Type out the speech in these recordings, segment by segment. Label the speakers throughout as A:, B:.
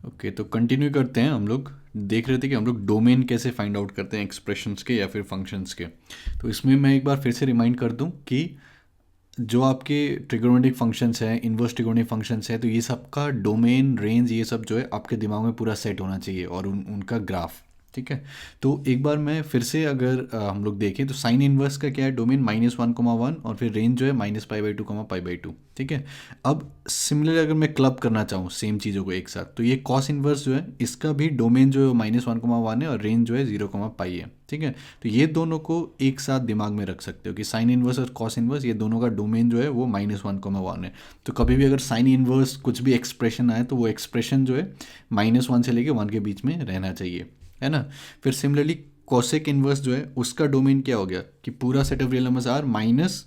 A: Okay, तो continue करते हैं। हम लोग देख रहे थे कि हम लोग डोमेन कैसे फाइंड आउट करते हैं एक्सप्रेशंस के या फिर फंक्शंस के। तो इसमें मैं एक बार फिर से रिमाइंड कर दूं कि जो आपके ट्रिगोनोमेट्रिक फंक्शंस हैं, इन्वर्स ट्रिगोनोमेट्रिक फंक्शंस हैं, तो ये सब का डोमेन, रेंज, ये सब जो है आपके दिमाग में पूरा सेट होना चाहिए, और उनका ग्राफ। ठीक है। तो एक बार मैं फिर से अगर हम लोग देखें तो साइन इनवर्स का क्या है, डोमेन -1, 1 और फिर रेंज जो है -π/2, π/2। ठीक है। अब सिमिलर अगर मैं क्लब करना चाहूँ सेम चीज़ों को एक साथ, तो ये कॉस इनवर्स जो है इसका भी डोमेन जो है -1, 1 है और रेंज जो है 0, है। ठीक है। तो ये दोनों को एक साथ दिमाग में रख सकते हो कि साइन इनवर्स और कॉस इनवर्स, ये दोनों का डोमेन जो है वो -1, 1 है। तो कभी भी अगर साइन इनवर्स कुछ भी एक्सप्रेशन आए तो वो एक्सप्रेशन जो है -1 से लेके 1 के बीच में रहना चाहिए, है ना। फिर सिमिलरली कोसेक इनवर्स जो है उसका डोमेन क्या हो गया कि पूरा set of real numbers are -1,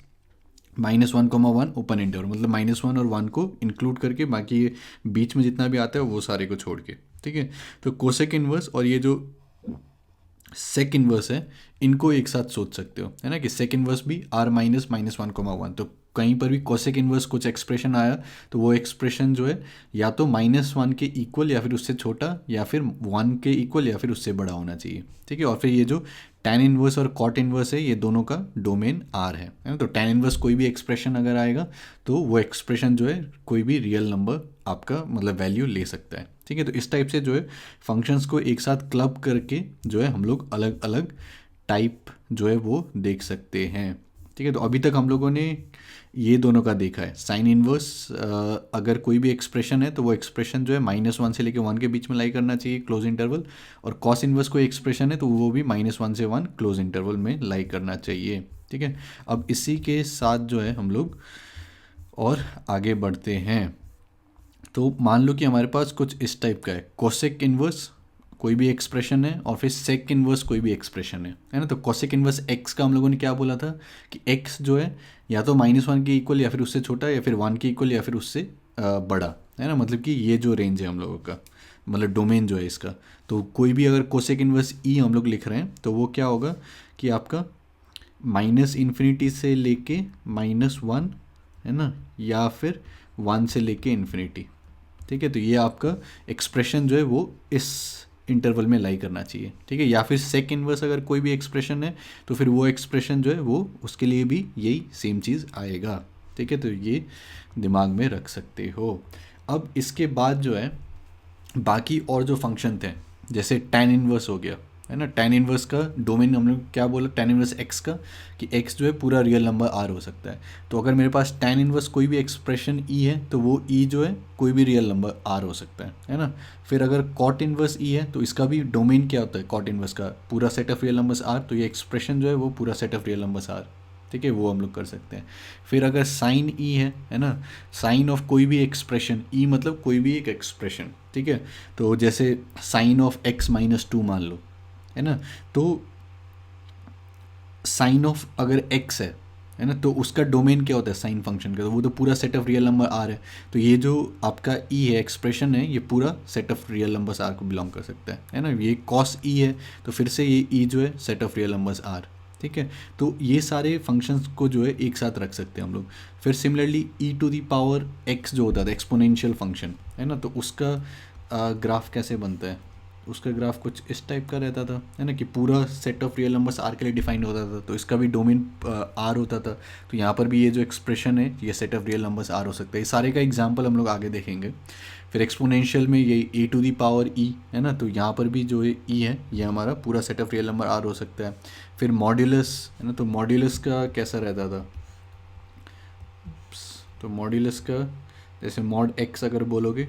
A: 1 open interval, मतलब -1 और 1 को इंक्लूड करके, बाकी ये बीच में जितना भी आता है वो सारे को छोड़ के। ठीक है। तो कोसेक इनवर्स और ये जो सेक इनवर्स है, इनको एक साथ सोच सकते हो, है ना, कि सेक इनवर्स भी R -1, 1। तो कहीं पर भी कोसेक इनवर्स कुछ एक्सप्रेशन आया तो वो एक्सप्रेशन जो है या तो -1 के इक्वल या फिर उससे छोटा, या फिर 1 के इक्वल या फिर उससे बड़ा होना चाहिए। ठीक है। और फिर ये जो टैन इनवर्स और कॉट इनवर्स है, ये दोनों का डोमेन R है ना। तो टैन इनवर्स कोई भी एक्सप्रेशन अगर आएगा तो वो एक्सप्रेशन जो है कोई भी रियल नंबर आपका मतलब वैल्यू ले सकता है। ठीक है। तो इस टाइप से जो है फंक्शंस को एक साथ क्लब करके जो है हम लोग अलग अलग टाइप जो है वो देख सकते हैं। ठीक है। तो अभी तक हम लोगों ने ये दोनों का देखा है। साइन इनवर्स अगर कोई भी एक्सप्रेशन है तो वो एक्सप्रेशन जो है -1 से लेकर 1 के बीच में लाई करना चाहिए, क्लोज इंटरवल। और कॉस इनवर्स कोई एक्सप्रेशन है तो वो भी -1 से 1 क्लोज इंटरवल में लाई करना चाहिए। ठीक है। अब इसी के साथ जो है हम लोग और आगे बढ़ते हैं। तो मान लो कि हमारे पास कुछ इस टाइप का है, कोसेक इनवर्स कोई भी एक्सप्रेशन है और फिर सेक इनवर्स कोई भी एक्सप्रेशन है ना। तो कोसेक इनवर्स एक्स का हम लोगों ने क्या बोला था कि एक्स जो है या तो -1 के इक्वल या फिर उससे छोटा, या फिर 1 के इक्वल या फिर उससे बड़ा, है ना। मतलब कि ये जो रेंज है हम लोगों का, मतलब डोमेन जो है इसका, तो कोई भी अगर कोसेक इनवर्स ई हम लोग लिख रहे हैं तो वो क्या होगा कि आपका -∞ से लेके -1, है ना, या फिर 1 से लेके इन्फिनिटी। ठीक है। तो ये आपका एक्सप्रेशन जो है वो इस इंटरवल में लाई करना चाहिए। ठीक है। या फिर सेक इनवर्स अगर कोई भी एक्सप्रेशन है तो फिर वो एक्सप्रेशन जो है वो उसके लिए भी यही सेम चीज़ आएगा। ठीक है। तो ये दिमाग में रख सकते हो। अब इसके बाद जो है बाकी और जो फंक्शन थे, जैसे टैन इनवर्स हो गया, है ना। टैन इनवर्स का डोमेन हमने क्या बोला, टैन इनवर्स एक्स का, कि एक्स जो है पूरा रियल नंबर आर हो सकता है। तो अगर मेरे पास टैन इनवर्स कोई भी एक्सप्रेशन ई है तो वो ई जो है कोई भी रियल नंबर आर हो सकता है ना। फिर अगर कॉट इनवर्स ई है तो इसका भी डोमेन क्या होता है, कॉट इनवर्स का पूरा set of real numbers are, तो ये एक्सप्रेशन जो है वो पूरा set of real numbers are. ठीक है। वो हम लोग कर सकते हैं। फिर अगर साइन ई है ना, साइन ऑफ कोई भी एक्सप्रेशन, ई मतलब कोई भी एक एक्सप्रेशन। ठीक है। तो जैसे साइन ऑफ x-2 मान लो, है ना। तो साइन ऑफ अगर x है ना, तो उसका डोमेन क्या होता है साइन फंक्शन का, तो वो तो पूरा set of real number are है। तो ये जो आपका ई है, एक्सप्रेशन है, ये पूरा set of real numbers are को बिलोंग कर सकता है ना। ये कॉस ई है तो फिर से ये ई जो है set of real numbers are. ठीक है। तो ये सारे फंक्शंस को जो है एक साथ रख सकते हैं हम लोग। फिर सिमिलरली e⁻x जो होता था एक्सपोनेंशियल फंक्शन, है ना, तो उसका ग्राफ कैसे बनता है, उसका ग्राफ कुछ इस टाइप का रहता था, है ना, कि पूरा set of real numbers are के लिए डिफाइंड होता था, तो इसका भी डोमेन आर होता था। तो यहाँ पर भी ये जो एक्सप्रेशन है ये set of real numbers are हो सकता है। ये सारे का एग्जांपल हम लोग आगे देखेंगे। फिर एक्सपोनेंशियल में ये e⁻e है ना, तो यहाँ पर भी जो ई है ये हमारा पूरा set of real number are हो सकता है। फिर मॉड्यूलस, है ना, तो मॉड्यूलस का कैसा रहता था, तो मॉड्यूलस का जैसे मॉड एक्स अगर बोलोगे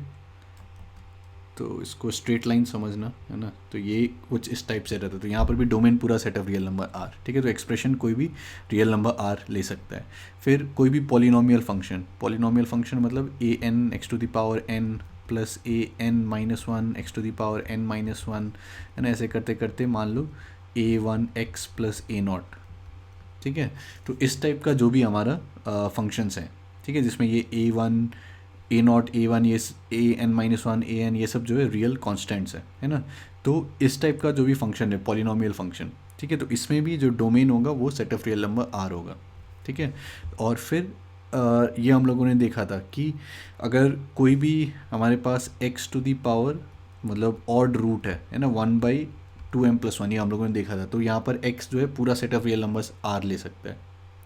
A: तो इसको स्ट्रेट लाइन समझना, है ना। तो ये कुछ इस टाइप से रहता है। तो यहाँ पर भी डोमेन पूरा set of real number are. ठीक है। तो एक्सप्रेशन कोई भी रियल नंबर आर ले सकता है। फिर कोई भी पॉलिनोमियल फंक्शन, पॉलिनोमियल फंक्शन मतलब an(x⁴n + an-1 x⁴n-1, है ना, ऐसे करते करते मान लो a1x + a0। ठीक है। तो इस टाइप का जो भी हमारा फंक्शंस हैं, ठीक है, जिसमें ये a1 a0 a1 ये an-1 an ये सब जो है रियल कॉन्स्टेंट्स है ना। तो इस टाइप का जो भी फंक्शन है पॉलिनोमियल फंक्शन, ठीक है, तो इसमें भी जो डोमेन होगा वो set of real number are होगा। ठीक है। और फिर ये हम लोगों ने देखा था कि अगर कोई भी हमारे पास x⁻n मतलब ऑड रूट है ना, 1/2m+1, ये हम लोगों ने देखा था। तो यहाँ पर x जो है पूरा set of real numbers r ले सकता है,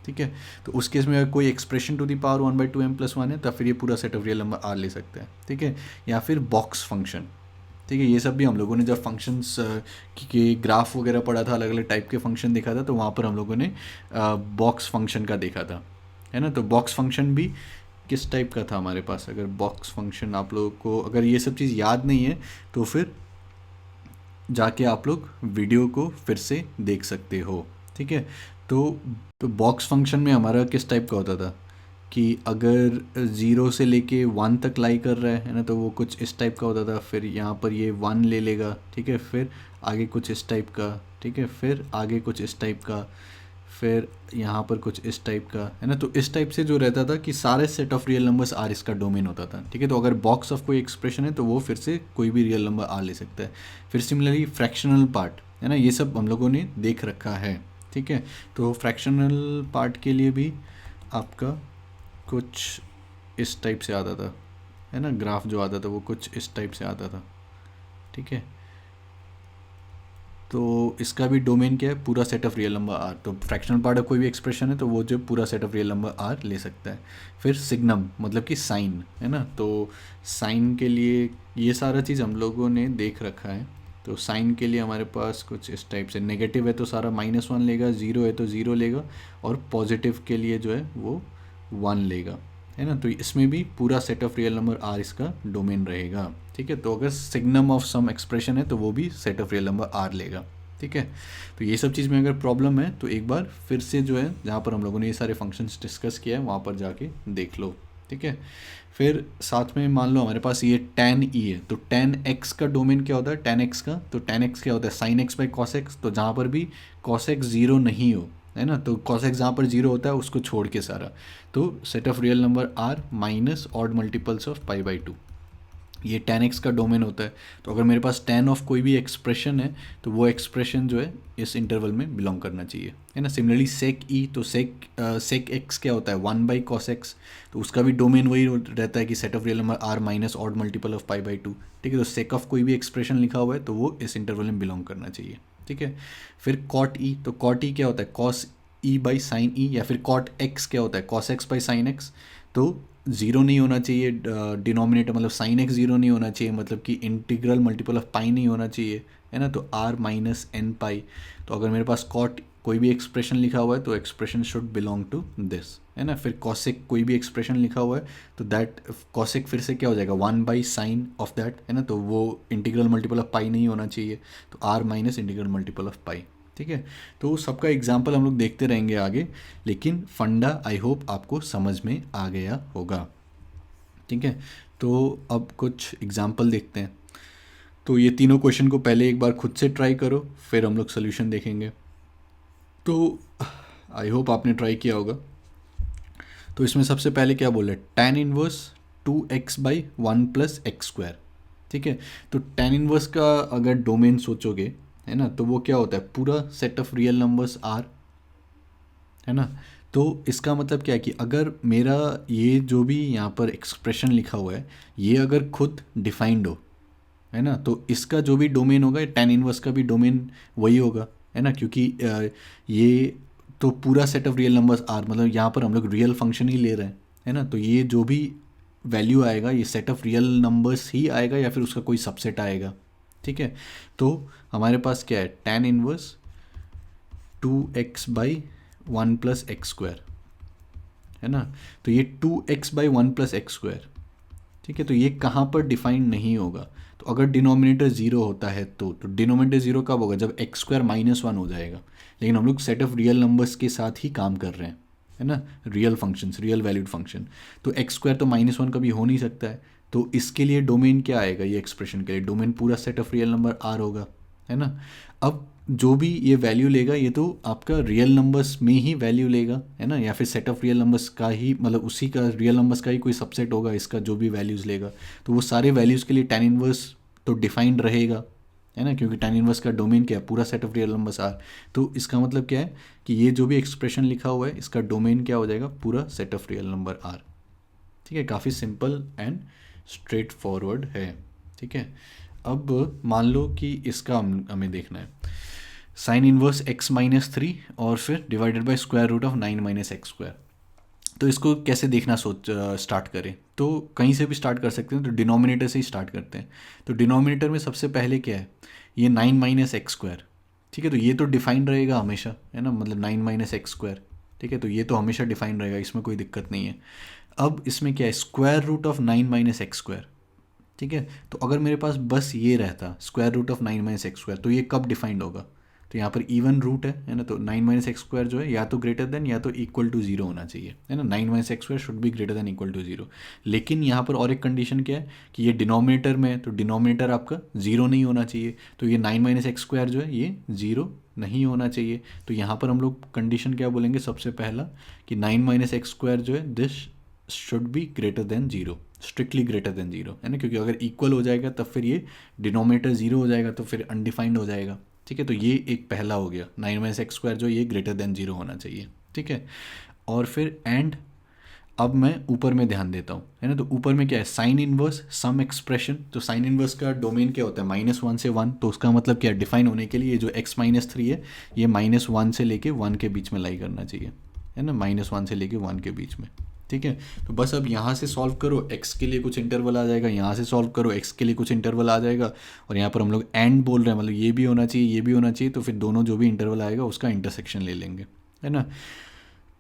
A: ठीक है। तो उस केस में अगर कोई expression to the power 1/2m+1 है, तब फिर ये पूरा set of real number r ले सकता है, ठीक है। या फिर बॉक्स फंक्शन, ठीक है। ये सब भी हम लोगों ने जब फंक्शंस के ग्राफ वगैरह पढ़ा था, अलग अलग टाइप के फंक्शन देखा था, तो वहाँ पर हम लोगों ने बॉक्स फंक्शन का देखा था, है ना। तो बॉक्स फंक्शन भी किस टाइप का था हमारे पास, अगर बॉक्स फंक्शन आप लोगों को अगर ये सब चीज़ याद नहीं है तो फिर जाके आप लोग वीडियो को फिर से देख सकते हो, ठीक है। तो बॉक्स फंक्शन में हमारा किस टाइप का होता था कि अगर 0 से लेके 1 तक लाई कर रहा है ना, तो वो कुछ इस टाइप का होता था। फिर यहाँ पर ये 1 ले लेगा, ठीक है। फिर आगे कुछ इस टाइप का, ठीक है। फिर आगे कुछ इस टाइप का, फिर यहाँ पर कुछ इस टाइप का, है ना। तो इस टाइप से जो रहता था कि सारे set of real numbers are इसका डोमेन होता था, ठीक है। तो अगर बॉक्स ऑफ कोई एक्सप्रेशन है तो वो फिर से कोई भी रियल नंबर आर ले सकता है। फिर सिमिलरली फ्रैक्शनल पार्ट, है ना, ये सब हम लोगों ने देख रखा है, ठीक है। तो फ्रैक्शनल पार्ट के लिए भी आपका कुछ इस टाइप से आता था, है ना। ग्राफ जो आता था वो कुछ इस टाइप से आता था, ठीक है। तो इसका भी डोमेन क्या है, पूरा set of real number are. तो फ्रैक्शनल पार्ट ऑफ कोई भी एक्सप्रेशन है तो वो जो पूरा set of real number are ले सकता है। फिर सिग्नम मतलब कि साइन, है ना। तो साइन के लिए ये सारा चीज़ हम लोगों ने देख रखा है। तो साइन के लिए हमारे पास कुछ इस टाइप से, नेगेटिव है तो सारा -1 लेगा, ज़ीरो है तो ज़ीरो लेगा, और पॉजिटिव के लिए जो है वो 1 लेगा, है ना। तो इसमें भी पूरा set of real number are इसका डोमेन रहेगा, ठीक है। तो अगर सिग्नम ऑफ सम एक्सप्रेशन है तो वो भी set of real number are लेगा, ठीक है। तो ये सब चीज़ में अगर प्रॉब्लम है तो एक बार फिर से जो है जहाँ पर हम लोगों ने ये सारे फंक्शंस डिस्कस किया है वहाँ पर जाके देख लो, ठीक है। फिर साथ में मान लो हमारे पास ये tan e है, तो tan x का डोमेन क्या होता है, tan x का, तो tan x क्या होता है, sin x by cos x। तो जहाँ पर भी cos x 0 नहीं हो, है ना, तो cos x जहाँ पर 0 होता है उसको छोड़ के सारा, तो set of real number r minus odd multiples of π/2, ये tan x का डोमेन होता है। तो अगर मेरे पास tan ऑफ कोई भी एक्सप्रेशन है तो वो एक्सप्रेशन जो है इस इंटरवल में बिलोंग करना चाहिए, है ना। सिमिलरली sec e, तो sec x क्या होता है, 1/cos x। तो उसका भी डोमेन वही रहता है कि set of real number r minus odd multiple of π/2, ठीक है। तो sec ऑफ कोई भी एक्सप्रेशन लिखा हुआ है तो वो इस इंटरवल में बिलोंग करना चाहिए, ठीक है। फिर cot e, तो cot e क्या होता है, cos e by sine e, या फिर cot x क्या होता है, cos x by sine x। तो ज़ीरो नहीं होना चाहिए डिनोमिनेटर, मतलब साइन एक्स ज़ीरो नहीं होना चाहिए, मतलब कि इंटीग्रल मल्टीपल ऑफ पाई नहीं होना चाहिए, है ना। तो r माइनस एन पाई। तो अगर मेरे पास कॉट कोई भी एक्सप्रेशन लिखा हुआ है तो expression should belong to this, है ना। फिर कॉसेक कोई भी एक्सप्रेशन लिखा हुआ है तो दैट कॉसेक फिर से क्या हो जाएगा, 1/साइन ऑफ दैट, है ना। तो वो इंटीग्रल मल्टीपल ऑफ पाई नहीं होना चाहिए, तो r minus integral multiple of pi, ठीक है। तो सबका एग्जाम्पल हम लोग देखते रहेंगे आगे, लेकिन फंडा आई होप आपको समझ में आ गया होगा, ठीक है। तो अब कुछ एग्जाम्पल देखते हैं। तो ये तीनों क्वेश्चन को पहले एक बार खुद से ट्राई करो, फिर हम लोग सोल्यूशन देखेंगे। तो आई होप आपने ट्राई किया होगा। तो इसमें सबसे पहले क्या बोले, tan इनवर्स 2x/1 + x², ठीक है। तो tan इनवर्स का अगर डोमेन सोचोगे, है ना, तो वो क्या होता है, पूरा set of real numbers are, है ना। तो इसका मतलब क्या है कि अगर मेरा ये जो भी यहाँ पर एक्सप्रेशन लिखा हुआ है ये अगर खुद डिफाइंड हो, है ना, तो इसका जो भी डोमेन होगा tan इनवर्स का भी डोमेन वही होगा, है ना। क्योंकि ये तो पूरा set of real numbers are, मतलब यहाँ पर हम लोग रियल फंक्शन ही ले रहे हैं, है ना। तो ये जो भी वैल्यू आएगा ये सेट ऑफ रियल नंबर्स ही आएगा या फिर उसका कोई सबसेट आएगा, ठीक है। तो हमारे पास क्या है, tan इनवर्स 2x/1 + x², है ना। तो ये 2x/1 + x², ठीक है। तो ये कहाँ पर डिफाइंड नहीं होगा। तो अगर डिनोमिनेटर 0 होता है तो डिनोमिनेटर 0 कब होगा, जब x² -1 हो जाएगा। लेकिन हम लोग सेट ऑफ रियल नंबर्स के साथ ही काम कर रहे हैं, है ना, real functions, real valued function. तो x² तो -1 कभी हो नहीं सकता है। तो इसके लिए डोमेन क्या आएगा, ये एक्सप्रेशन के लिए डोमेन पूरा set of real number r होगा, है ना। अब जो भी ये वैल्यू लेगा ये तो आपका रियल नंबर्स में ही वैल्यू लेगा, है ना, या फिर सेट ऑफ रियल नंबर्स का ही, मतलब उसी का रियल नंबर्स का ही कोई सबसेट होगा इसका जो भी वैल्यूज़ लेगा। तो वो सारे वैल्यूज़ के लिए tan इनवर्स तो डिफाइंड रहेगा, है ना, क्योंकि tan इनवर्स का डोमेन क्या है, पूरा set of real numbers are. तो इसका मतलब क्या है कि ये जो भी एक्सप्रेशन लिखा हुआ है इसका डोमेन क्या हो जाएगा, पूरा set of real number are, ठीक है। काफ़ी सिंपल एंड स्ट्रेट फॉरवर्ड है, ठीक है। अब मान लो कि इसका हमें देखना है sine inverse x minus three और फिर divided by square root of 9 minus x square. तो इसको कैसे देखना स्टार्ट करें, तो कहीं से भी स्टार्ट कर सकते हैं, तो डिनोमिनेटर से ही स्टार्ट करते हैं। तो डिनोमिनेटर में सबसे पहले क्या है, ये 9 माइनस एक्स स्क्वायर, ठीक है, तो ये तो डिफाइन रहेगा हमेशा, है ना, मतलब 9 माइनस एक्स स्क्वायर, ठीक है, तो ये तो हमेशा डिफाइन रहेगा, इसमें कोई दिक्कत नहीं है। अब इसमें क्या है, square root of 9 minus x square, ठीक है, तो अगर मेरे पास बस ये रहता square root of 9 minus x square, तो ये कब डिफाइंड होगा, तो यहाँ पर इवन रूट है ना, तो 9 माइनस एक्स स्क्वायर जो है या तो ग्रेटर देन या तो इक्वल टू जीरो होना चाहिए, है ना, 9 minus x square should be greater than equal to zero. लेकिन यहाँ पर और एक कंडीशन क्या है कि ये डिनोमिनेटर में है, तो डिनोमिनेटर आपका जीरो नहीं होना चाहिए, तो ये 9 माइनस एक्स स्क्वायर जो है ये जीरो नहीं होना चाहिए। तो यहाँ पर हम लोग कंडीशन क्या बोलेंगे, सबसे पहला कि 9 माइनस एक्स स्क्वायर जो है this should be greater than zero, strictly greater than zero, है ना, क्योंकि अगर इक्वल हो जाएगा तब फिर ये डिनोमिनेटर जीरो हो जाएगा, तो फिर अनडिफाइंड हो जाएगा, ठीक है। तो ये एक पहला हो गया, 9 माइनस एक्स स्क्वायर जो ये ग्रेटर देन जीरो होना चाहिए, ठीक है। और फिर एंड अब मैं ऊपर में ध्यान देता हूँ, है ना, तो ऊपर में क्या है, साइन इनवर्स सम एक्सप्रेशन, तो साइन इनवर्स का डोमेन क्या होता है, -1 से 1, तो उसका मतलब क्या है, डिफाइन होने के लिए ये जो x माइनस थ्री है ये -1 से लेके 1 के बीच में लाई करना चाहिए, है ना, -1 से लेके 1 के बीच में, ठीक है। तो बस अब यहाँ से सॉल्व करो, x के लिए कुछ इंटरवल आ जाएगा, यहाँ से सॉल्व करो x के लिए कुछ इंटरवल आ जाएगा, और यहाँ पर हम लोग एंड बोल रहे हैं, मतलब ये भी होना चाहिए ये भी होना चाहिए, तो फिर दोनों जो भी इंटरवल आएगा उसका इंटरसेक्शन ले लेंगे, है ना।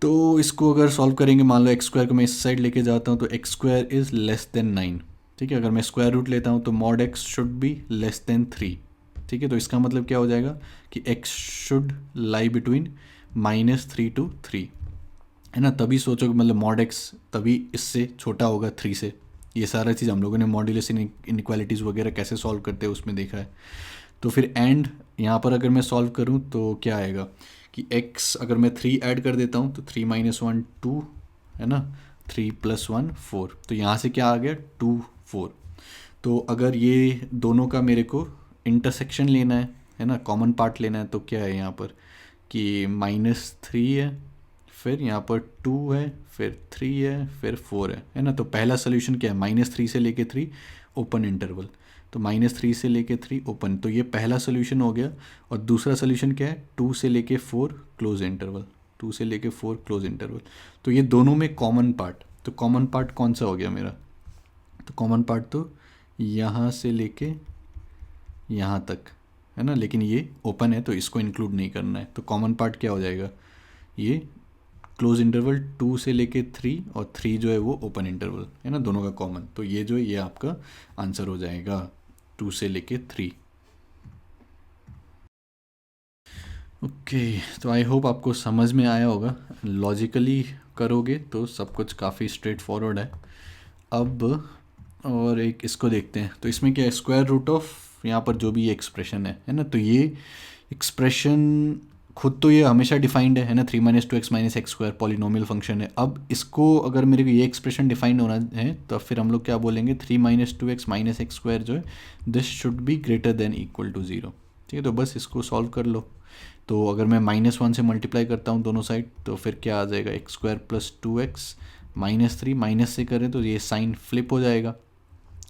A: तो इसको अगर सॉल्व करेंगे, मान लो एक्स स्क्वायर को मैं इस साइड लेके जाता हूँ, तो x square is less then 9, ठीक है। अगर मैं स्क्वायर रूट लेता हूँ तो mod x should be less then 3, ठीक है। तो इसका मतलब क्या हो जाएगा कि x should lie between -3 to 3, है ना, तभी सोचो कि मतलब मॉड एक्स तभी इससे छोटा होगा 3 से। ये सारा चीज़ हम लोगों ने मॉड्यूलस इनइक्वालिटीज़ वगैरह कैसे सॉल्व करते हैं उसमें देखा है। तो फिर एंड यहाँ पर अगर मैं सॉल्व करूँ तो क्या आएगा कि x अगर मैं 3 ऐड कर देता हूँ तो 3 - 1 2, है ना, 3 + 1 4, तो यहाँ से क्या आ गया 2 4। तो अगर ये दोनों का मेरे को इंटरसेक्शन लेना है ना, कॉमन पार्ट लेना है, तो क्या है यहाँ पर कि -3 है, फिर यहाँ पर 2 है, फिर 3 है, फिर 4 है ना। तो पहला सोल्यूशन क्या है, -3 से लेके 3 ओपन इंटरवल, तो -3 से लेके 3 ओपन, तो ये पहला सोल्यूशन हो गया। और दूसरा सोल्यूशन क्या है, 2 से लेके 4 क्लोज इंटरवल, 2 से लेके 4 क्लोज इंटरवल। तो ये दोनों में कॉमन पार्ट, तो कॉमन पार्ट कौन सा हो गया मेरा, तो कॉमन पार्ट तो यहाँ से लेके यहाँ तक, है ना, लेकिन ये ओपन है तो इसको इंक्लूड नहीं करना है। तो कॉमन पार्ट क्या हो जाएगा, ये क्लोज इंटरवल 2 से लेके 3 और 3 जो है वो ओपन इंटरवल, है ना, दोनों का कॉमन, तो ये जो है ये आपका आंसर हो जाएगा 2 से लेके 3। ओके, तो आई होप आपको समझ में आया होगा, लॉजिकली करोगे तो सब कुछ काफ़ी स्ट्रेट फॉरवर्ड है। अब और एक इसको देखते हैं, तो इसमें क्या है, स्क्वायर रूट ऑफ यहाँ पर जो भी ये एक्सप्रेशन है ना, तो ये एक्सप्रेशन खुद तो ये हमेशा डिफाइंड है ना, 3 - 2x - x square polynomial function है। अब इसको अगर मेरे को ये एक्सप्रेशन डिफाइंड होना है तो फिर हम लोग क्या बोलेंगे, 3 - 2x - एक्स स्क्वायर जो है this should be greater than equal to 0, ठीक है। तो बस इसको सॉल्व कर लो। तो अगर मैं -1 से मल्टीप्लाई करता हूँ दोनों साइड, तो फिर क्या आ जाएगा, x square plus 2x -3, minus से करें तो ये साइन फ्लिप हो जाएगा,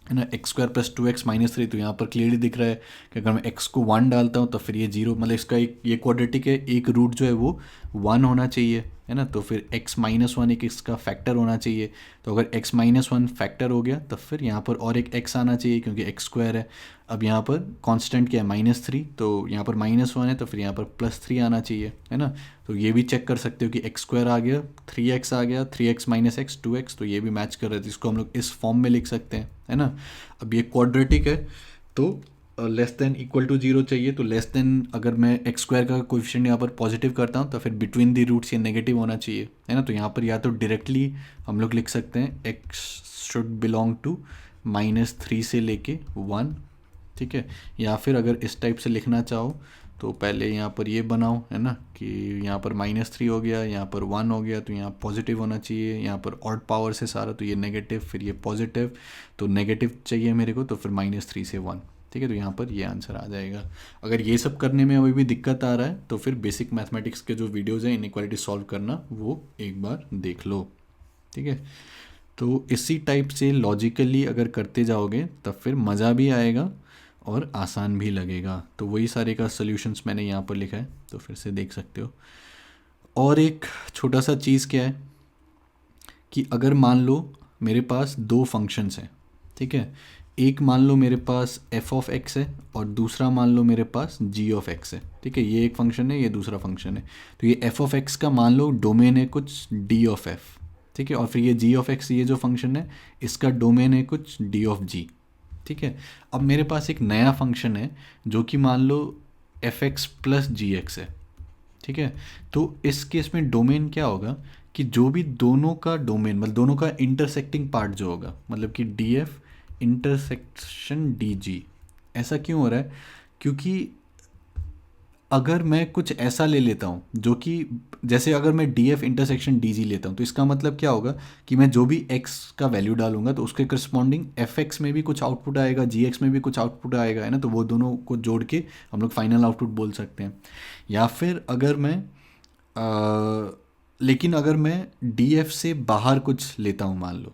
A: है ना, एक्स स्क्वायर प्लस 2x -3, तो यहाँ पर क्लियरली दिख रहा है कि अगर मैं x को 1 डालता हूँ तो फिर ये 0, मतलब इसका एक ये क्वाड्रेटिक है, एक रूट जो है वो 1 होना चाहिए, है ना, तो फिर x - 1 एक इसका फैक्टर होना चाहिए। तो अगर x - 1 फैक्टर हो गया तब फिर यहाँ पर और एक x आना चाहिए क्योंकि x स्क्वायर है। अब यहाँ पर कांस्टेंट क्या है, -3, तो यहाँ पर -1 है तो फिर यहाँ पर +3 आना चाहिए, है ना। तो ये भी चेक कर सकते हो कि x स्क्वायर आ गया, 3x आ गया, 3x - x 2x, तो ये भी मैच कर रहे थे, इसको हम लोग इस फॉर्म में लिख सकते हैं, है ना। अब ये क्वाड्रेटिक है तो लेस देन इक्वल टू 0 चाहिए, तो लेस देन अगर मैं एक्स स्क्वायर का कोएफिशिएंट यहाँ पर पॉजिटिव करता हूँ तो फिर बिटवीन द रूट्स ये नेगेटिव होना चाहिए, है ना। तो यहाँ पर या तो डायरेक्टली हम लोग लिख सकते हैं x शुड बिलोंग टू -3 से लेके 1, ठीक है, या फिर अगर इस टाइप से लिखना चाहो तो पहले यहाँ पर ये बनाओ, है ना, कि यहाँ पर -3 हो गया, यहाँ पर 1 हो गया, तो यहाँ पॉजिटिव होना चाहिए, यहाँ पर ऑड पावर से सारा, तो ये नेगेटिव फिर ये पॉजिटिव, तो नेगेटिव चाहिए मेरे को, तो फिर -3 से 1, ठीक है। तो यहाँ पर ये आंसर आ जाएगा। अगर ये सब करने में अभी भी दिक्कत आ रहा है तो फिर बेसिक मैथमेटिक्स के जो वीडियोज़ हैं इनइक्वालिटी सॉल्व करना वो एक बार देख लो, ठीक है। तो इसी टाइप से लॉजिकली अगर करते जाओगे तब फिर मज़ा भी आएगा और आसान भी लगेगा। तो वही सारे का सॉल्यूशंस मैंने यहाँ पर लिखा है, तो फिर से देख सकते हो। और एक छोटा सा चीज़ क्या है कि अगर मान लो मेरे पास दो फंक्शंस हैं, ठीक है, एक मान लो मेरे पास एफ ऑफ एक्स है और दूसरा मान लो मेरे पास जी ऑफ एक्स है, ठीक है, ये एक फंक्शन है, ये दूसरा फंक्शन है। तो ये एफ ऑफ एक्स का मान लो डोमेन है कुछ डी ऑफ एफ, ठीक है, और फिर ये जी ऑफ एक्स, ये जो फंक्शन है इसका डोमेन है कुछ डी ऑफ जी, ठीक है। अब मेरे पास एक नया फंक्शन है जो कि मान लो एफ एक्स प्लस जी एक्स है, ठीक है। तो इस केस में डोमेन क्या होगा कि जो भी दोनों का डोमेन, मतलब दोनों का इंटरसेक्टिंग पार्ट जो होगा, मतलब कि D F intersection D G. ऐसा क्यों हो रहा है? क्योंकि अगर मैं कुछ ऐसा ले लेता हूँ जो कि, जैसे अगर मैं D F intersection D G लेता हूँ, तो इसका मतलब क्या होगा कि मैं जो भी एक्स का वैल्यू डालूंगा तो उसके करस्पॉन्डिंग एफ एक्स में भी कुछ आउटपुट आएगा, जी एक्स में भी कुछ आउटपुट आएगा, है ना। तो वो दोनों को जोड़ के हम लोग फाइनल आउटपुट बोल सकते हैं। या फिर अगर मैं लेकिन अगर मैं डी एफ से बाहर कुछ लेता हूँ मान लो,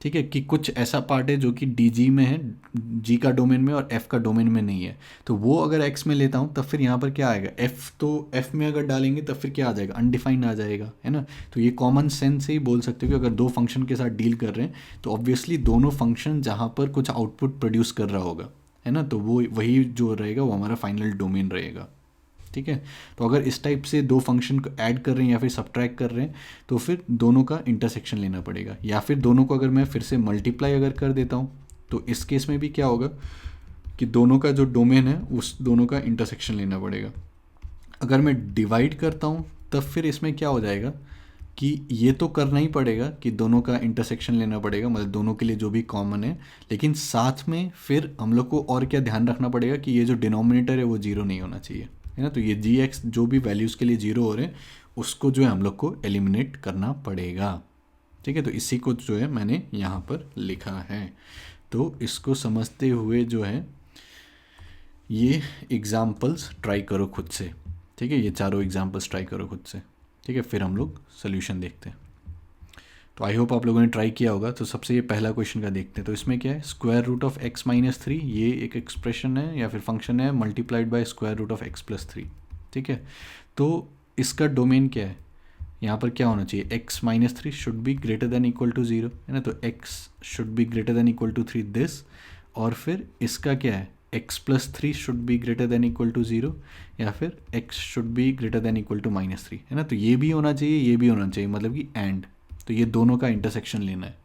A: ठीक है, कि कुछ ऐसा पार्ट है जो कि डी जी में है, जी का डोमेन में, और एफ का डोमेन में नहीं है, तो वो अगर एक्स में लेता हूँ तब फिर यहाँ पर क्या आएगा, एफ, तो एफ में अगर डालेंगे तब फिर क्या आ जाएगा, अनडिफाइंड आ जाएगा, है ना। तो ये कॉमन सेंस से ही बोल सकते हो कि अगर दो फंक्शन के साथ डील कर रहे हैं तो ऑब्वियसली दोनों फंक्शन जहाँ पर कुछ आउटपुट प्रोड्यूस कर रहा होगा, है ना, तो वो वही जो रहेगा वो हमारा फाइनल डोमेन रहेगा, ठीक है। तो अगर इस टाइप से दो फंक्शन को ऐड कर रहे हैं या फिर सब्ट्रैक्ट कर रहे हैं तो फिर दोनों का इंटरसेक्शन लेना पड़ेगा, या फिर दोनों को अगर मैं फिर से मल्टीप्लाई अगर कर देता हूँ तो इस केस में भी क्या होगा कि दोनों का जो डोमेन है उस दोनों का इंटरसेक्शन लेना पड़ेगा। अगर मैं डिवाइड करता हूँ तब फिर इसमें क्या हो जाएगा कि ये तो करना ही पड़ेगा कि दोनों का इंटरसेक्शन लेना पड़ेगा, मतलब दोनों के लिए जो भी कॉमन है, लेकिन साथ में फिर हम लोग को और क्या ध्यान रखना पड़ेगा कि ये जो डिनोमिनेटर है वो जीरो नहीं होना चाहिए, है ना। तो ये जी एक्स जो भी वैल्यूज़ के लिए जीरो हो रहे हैं उसको जो है हम लोग को एलिमिनेट करना पड़ेगा, ठीक है। तो इसी को जो है मैंने यहाँ पर लिखा है। तो इसको समझते हुए जो है ये एग्ज़ाम्पल्स ट्राई करो खुद से, ठीक है, ये चारों एग्जाम्पल्स ट्राई करो खुद से, ठीक है, फिर हम लोग सोल्यूशन देखते हैं। तो आई होप आप लोगों ने ट्राई किया होगा। तो सबसे ये पहला क्वेश्चन का देखते हैं। तो इसमें क्या है, square root of x minus three, ये एक एक्सप्रेशन है या फिर फंक्शन है, multiplied by square root of x plus three, ठीक है। तो इसका डोमेन क्या है, यहाँ पर क्या होना चाहिए, x minus three should be greater than equal to zero, है ना। तो x should be greater than equal to three this, और फिर इसका क्या है, x plus three should be greater than equal to zero, या फिर x should be greater than equal to minus three, है ना। तो ये भी होना चाहिए, ये भी होना चाहिए, मतलब कि एंड, तो ये दोनों का इंटरसेक्शन लेना है,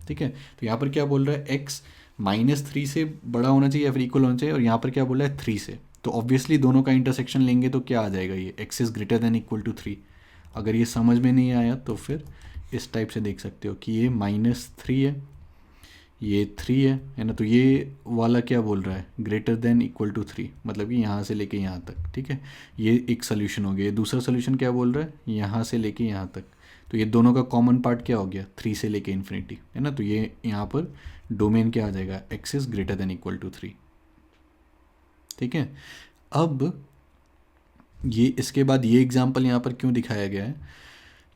A: ठीक है। तो यहाँ पर क्या बोल रहा है, एक्स माइनस थ्री से बड़ा होना चाहिए या फिर इक्वल होना चाहिए, और यहाँ पर क्या बोल रहा है, थ्री से। तो ऑब्वियसली दोनों का इंटरसेक्शन लेंगे तो क्या आ जाएगा, ये x is greater than equal to three. अगर ये समझ में नहीं आया तो फिर इस टाइप से देख सकते हो कि ये माइनस थ्री है, ये थ्री है ना। तो ये वाला क्या बोल रहा है, greater than equal to three, मतलब कि यहाँ से लेके यहाँ तक, ठीक है। ये एक सोल्यूशन हो गया। दूसरा सोल्यूशन क्या बोल रहा है, यहाँ से लेके यहाँ तक, तो ये दोनों का कॉमन पार्ट क्या हो गया, थ्री से लेके इन्फिनिटी, है ना। तो ये यहाँ पर डोमेन क्या आ जाएगा, x is greater than equal to three, ठीक है। अब ये इसके बाद ये एग्जाम्पल यहाँ पर क्यों दिखाया गया है,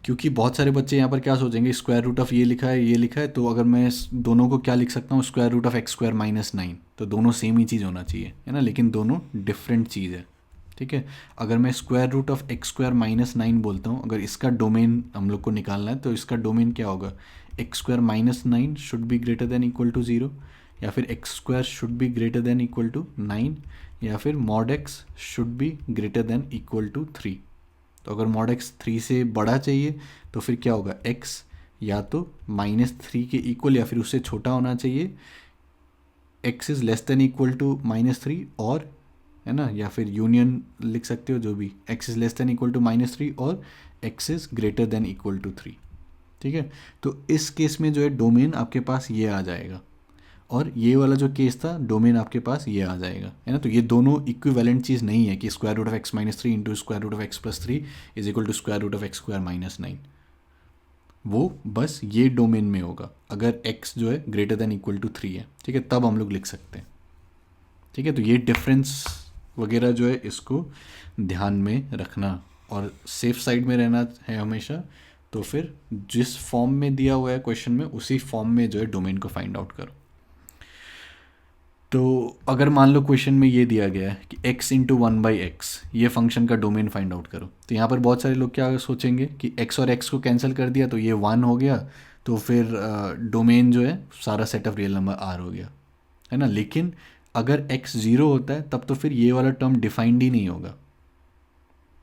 A: क्योंकि बहुत सारे बच्चे यहाँ पर क्या सोचेंगे, स्क्वायर रूट ऑफ ये लिखा है, ये लिखा है, तो अगर मैं दोनों को क्या लिख सकता हूँ, square root of x square minus nine, तो दोनों सेम ही चीज़ होना चाहिए, है ना, लेकिन दोनों डिफरेंट चीज़ है, ठीक है। अगर मैं square root of x square minus nine बोलता हूँ, अगर इसका डोमेन हम लोग को निकालना है तो इसका डोमेन क्या होगा, x square minus nine should be greater than equal to zero, या फिर x square should be greater than equal to nine, या फिर mod x should be greater than equal to three. तो अगर मॉड एक्स थ्री से बड़ा चाहिए तो फिर क्या होगा, एक्स या तो माइनस थ्री के इक्वल या फिर उससे छोटा होना चाहिए, x is less than equal to minus three, और, है ना, या फिर यूनियन लिख सकते हो, जो भी, x is less than equal to minus three और x is greater than equal to three, ठीक है। तो इस केस में जो है डोमेन आपके पास ये आ जाएगा, और ये वाला जो केस था डोमेन आपके पास ये आ जाएगा, है ना। तो ये दोनों इक्विवेलेंट चीज़ नहीं है कि square root of x minus three into square root of x plus three is equal to square root of x square minus nine. वो बस ये डोमेन में होगा अगर एक्स जो है greater than equal to three है, ठीक है, तब हम लोग लिख सकते हैं, ठीक है। तो ये डिफरेंस वगैरह जो है इसको ध्यान में रखना और सेफ साइड में रहना है हमेशा। तो फिर जिस फॉर्म में दिया हुआ है क्वेश्चन में उसी फॉर्म में जो है डोमेन को फाइंड आउट करो। तो अगर मान लो क्वेश्चन में ये दिया गया है कि x into one by x, ये फंक्शन का डोमेन फाइंड आउट करो, तो यहाँ पर बहुत सारे लोग क्या सोचेंगे कि x और x को कैंसिल कर दिया तो ये 1 हो गया, तो फिर डोमेन जो है सारा set of real number r हो गया, है ना। लेकिन अगर x 0 होता है तब तो फिर ये वाला टर्म डिफाइंड ही नहीं होगा,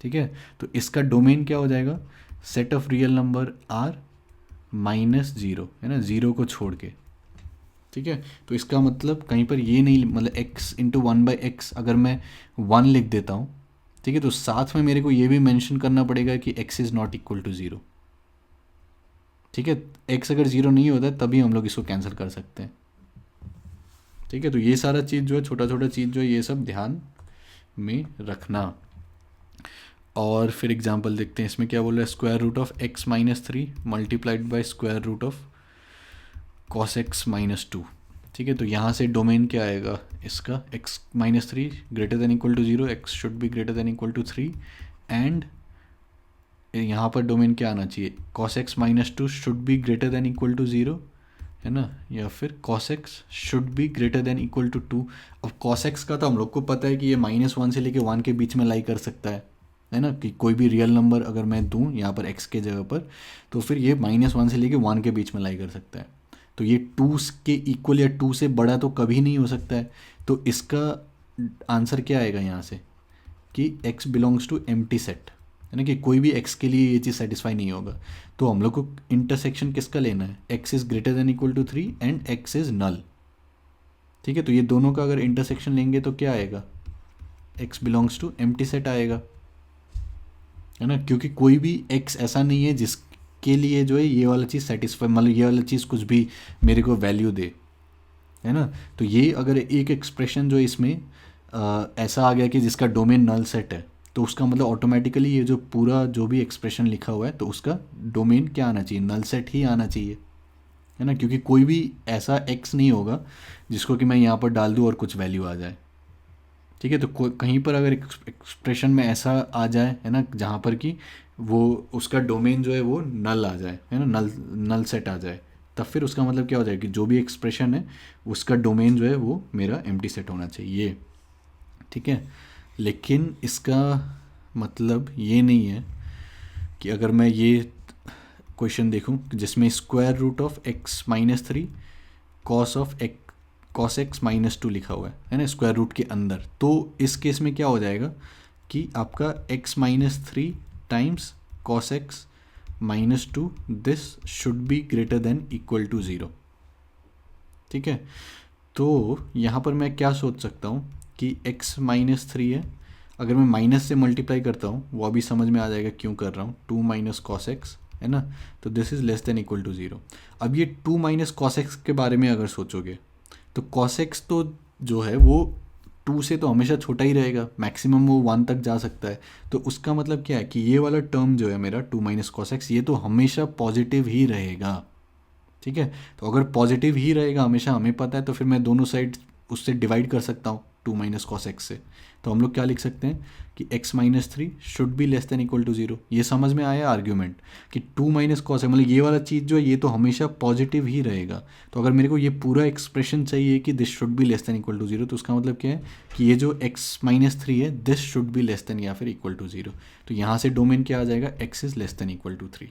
A: ठीक है। तो इसका डोमेन क्या हो जाएगा, set of real number r minus 0, है ना, 0 को छोड़ के, ठीक है। तो इसका मतलब कहीं पर ये नहीं, मतलब x into one by x अगर मैं 1 लिख देता हूँ, ठीक है, तो साथ में मेरे को ये भी मेंशन करना पड़ेगा कि x is not equal to 0, ठीक है। x अगर 0 नहीं होता है तभी हम लोग इसको कैंसिल कर सकते हैं, ठीक है। तो ये सारा चीज़ जो है, छोटा छोटा चीज़ जो है, ये सब ध्यान में रखना। और फिर एग्जांपल देखते हैं, इसमें क्या बोल रहा है, square root of x minus 3 multiplied by square root of cos x minus 2, ठीक है। तो यहाँ से डोमेन क्या आएगा इसका, x minus 3 greater than equal to 0, x should be greater than equal to 3, and यहाँ पर डोमेन क्या आना चाहिए, cos x minus 2 should be greater than equal to 0, है ना, या फिर cos x should be greater than equal to 2। अब cos x का तो हम लोग को पता है कि ये -1 से लेके 1 के बीच में लाई कर सकता है ना, कि कोई भी रियल नंबर अगर मैं दूँ यहाँ पर x के जगह पर, तो फिर ये -1 से लेके 1 के बीच में लाई कर सकता है। तो ये 2 के इक्वल या 2 से बड़ा तो कभी नहीं हो सकता है। तो इसका आंसर क्या आएगा यहाँ से कि x belongs to empty set, है ना, कि कोई भी x के लिए ये चीज़ सेटिस्फाई नहीं होगा। तो हम लोग को इंटरसेक्शन किसका लेना है, x is greater than equal to 3 and x is null, ठीक है। तो ये दोनों का अगर इंटरसेक्शन लेंगे तो क्या आएगा, x belongs to empty set आएगा, है ना, क्योंकि कोई भी x ऐसा नहीं है जिसके लिए जो है ये वाला चीज़ सेटिस्फाई, मतलब ये वाला चीज़ कुछ भी मेरे को वैल्यू दे, है ना। तो ये अगर एक एक्सप्रेशन जो इसमें ऐसा आ गया कि जिसका डोमेन नल सेट है, तो उसका मतलब ऑटोमेटिकली ये जो पूरा जो भी एक्सप्रेशन लिखा हुआ है तो उसका डोमेन क्या आना चाहिए, नल सेट ही आना चाहिए, है ना, क्योंकि कोई भी ऐसा एक्स नहीं होगा जिसको कि मैं यहाँ पर डाल दूँ और कुछ वैल्यू आ जाए, ठीक है। तो कहीं पर अगर एक्सप्रेशन में ऐसा आ जाए, है ना, जहाँ पर कि वो उसका डोमेन जो है वो नल आ जाए, है ना, नल सेट आ जाए, तब फिर उसका मतलब क्या हो जाए कि जो भी एक्सप्रेशन है उसका डोमेन जो है वो मेरा एम्प्टी सेट होना चाहिए, ठीक है। लेकिन इसका मतलब ये नहीं है कि अगर मैं ये क्वेश्चन देखूं जिसमें square root of x minus 3 cos x minus 2 लिखा हुआ है ना, स्क्वायर रूट के अंदर, तो इस केस में क्या हो जाएगा कि आपका x minus 3 times cos x minus 2 this should be greater than equal to 0, ठीक है। तो यहाँ पर मैं क्या सोच सकता हूँ कि x माइनस 3 है, अगर मैं माइनस से मल्टीप्लाई करता हूँ वो अभी समझ में आ जाएगा क्यों कर रहा हूँ, 2 माइनस कॉस एक्स, है ना, तो this is less than equal to 0। अब ये 2 माइनस कॉस एक्स के बारे में अगर सोचोगे तो कॉस एक्स तो जो है वो 2 से तो हमेशा छोटा ही रहेगा, मैक्सिमम वो 1 तक जा सकता है। तो उसका मतलब क्या है कि ये वाला टर्म जो है मेरा 2 माइनस कॉस एक्स, ये तो हमेशा पॉजिटिव ही रहेगा, ठीक है। तो अगर पॉजिटिव ही रहेगा हमेशा, हमें पता है, तो फिर मैं दोनों साइड उससे डिवाइड कर सकता हूँ 2 माइनस कॉस एक्स से। तो हम लोग क्या लिख सकते हैं कि x minus 3 should be less than equal to 0। ये समझ में आया आर्ग्यूमेंट कि 2 माइनस कॉस है, मतलब ये वाला चीज़ जो है ये तो हमेशा पॉजिटिव ही रहेगा। तो अगर मेरे को ये पूरा एक्सप्रेशन चाहिए कि this should be less than equal to 0, तो उसका मतलब क्या है कि ये जो x माइनस 3 है this should be less then या फिर इक्वल टू 0। तो यहाँ से डोमेन क्या आ जाएगा, x is less than equal to 3,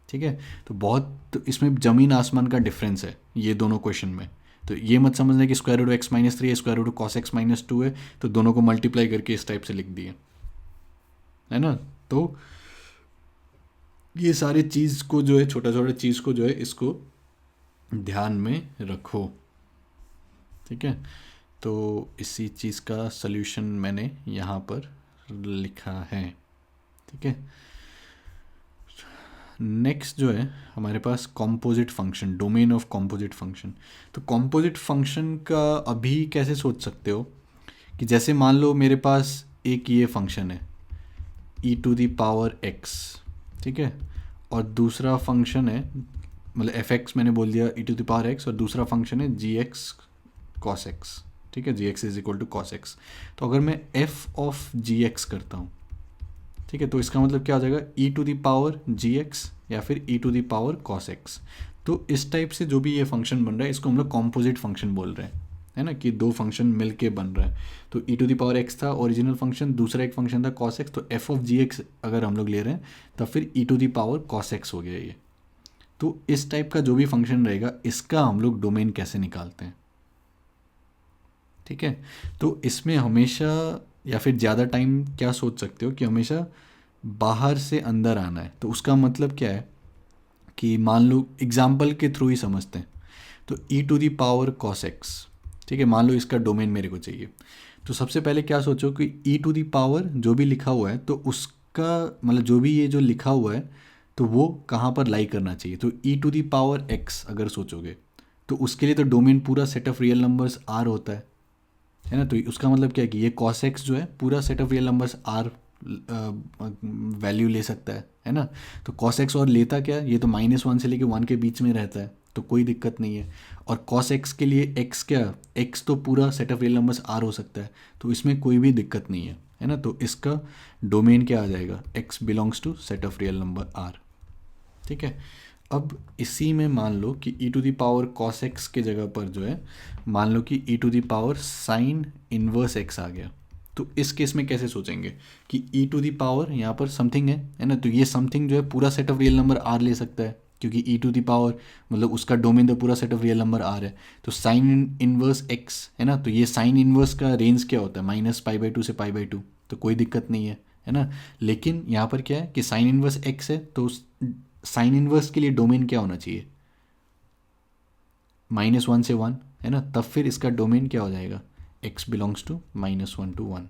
A: ठीक है। तो बहुत इसमें ज़मीन आसमान का डिफरेंस है ये दोनों क्वेश्चन में। तो ये मत समझना कि स्क्वायर रूट एक्स माइनस 3 है, square root cos x minus 2 है, तो दोनों को मल्टीप्लाई करके इस टाइप से लिख दिए, है ना। तो ये सारी चीज़ को जो है, छोटा छोटा चीज़ को जो है इसको ध्यान में रखो, ठीक है। तो इसी चीज़ का सल्यूशन मैंने यहाँ पर लिखा है, ठीक है। नेक्स्ट जो है हमारे पास composite function, domain of composite function. तो कॉम्पोजिट फंक्शन का अभी कैसे सोच सकते हो कि जैसे मान लो मेरे पास एक ये फंक्शन है e to the power x, ठीक है, और दूसरा फंक्शन है, मतलब f(x) मैंने बोल दिया e to the power x, और दूसरा फंक्शन है gx cos x, ठीक है, gx is equal to cos x। तो अगर मैं f ऑफ gx करता हूँ, ठीक है, तो इसका मतलब क्या हो जाएगा, e to the power gx या फिर e to the power cos x। तो इस टाइप से जो भी ये फंक्शन बन रहा है इसको हम लोग कॉम्पोजिट फंक्शन बोल रहे हैं, है ना, कि दो फंक्शन मिल के बन रहा है। तो e to the power x था ओरिजिनल फंक्शन, दूसरा एक फंक्शन था कॉस एक्स, तो एफ ऑफ जी एक्स अगर हम लोग ले रहे हैं तब फिर e to the power cos x हो गया ये। तो इस टाइप का जो भी फंक्शन रहेगा इसका हम लोग डोमेन कैसे निकालते हैं, ठीक है। तो इसमें हमेशा या फिर ज़्यादा टाइम क्या सोच सकते हो कि हमेशा बाहर से अंदर आना है। तो उसका मतलब क्या है कि मान लो एग्जाम्पल के थ्रू ही समझते हैं। तो e to the power cos x, ठीक है, मान लो इसका डोमेन मेरे को चाहिए। तो सबसे पहले क्या सोचो कि ई टू दी पावर जो भी लिखा हुआ है तो उसका मतलब जो भी ये जो लिखा हुआ है तो वो कहाँ पर लाई करना चाहिए। तो e to the power x अगर सोचोगे तो उसके लिए तो डोमेन पूरा set of real numbers R होता है ना। तो उसका मतलब क्या है कि ये कॉस एक्स जो है पूरा set of real numbers R value ले सकता है ना। तो कॉस एक्स और लेता क्या, ये तो -1 से लेके 1 के बीच में रहता है तो कोई दिक्कत नहीं है। और कॉस एक्स के लिए एक्स क्या, एक्स तो पूरा set of real numbers are हो सकता है तो इसमें कोई भी दिक्कत नहीं है ना। तो इसका डोमेन क्या आ जाएगा, x belongs to set of real number are, ठीक है। अब इसी में मान लो कि e to the power cos x के जगह पर जो है मान लो कि e to the power sine inverse x आ गया। तो इस केस में कैसे सोचेंगे कि ई टू दी पावर यहाँ पर समथिंग है ना, तो ये समथिंग जो है पूरा set of real number are ले सकता है क्योंकि ई टू दी पावर मतलब उसका डोमेन तो पूरा set of real number are है। तो साइन इनवर्स एक्स है ना, तो ये साइन इनवर्स का रेंज क्या होता है -π/2 से π/2, तो कोई दिक्कत नहीं है ना। लेकिन यहाँ पर क्या है कि साइन इनवर्स एक्स है तो साइन इनवर्स के लिए डोमेन क्या होना चाहिए, -1 से 1 है ना, तब फिर इसका डोमेन क्या हो जाएगा, x बिलोंग्स टू -1 to 1,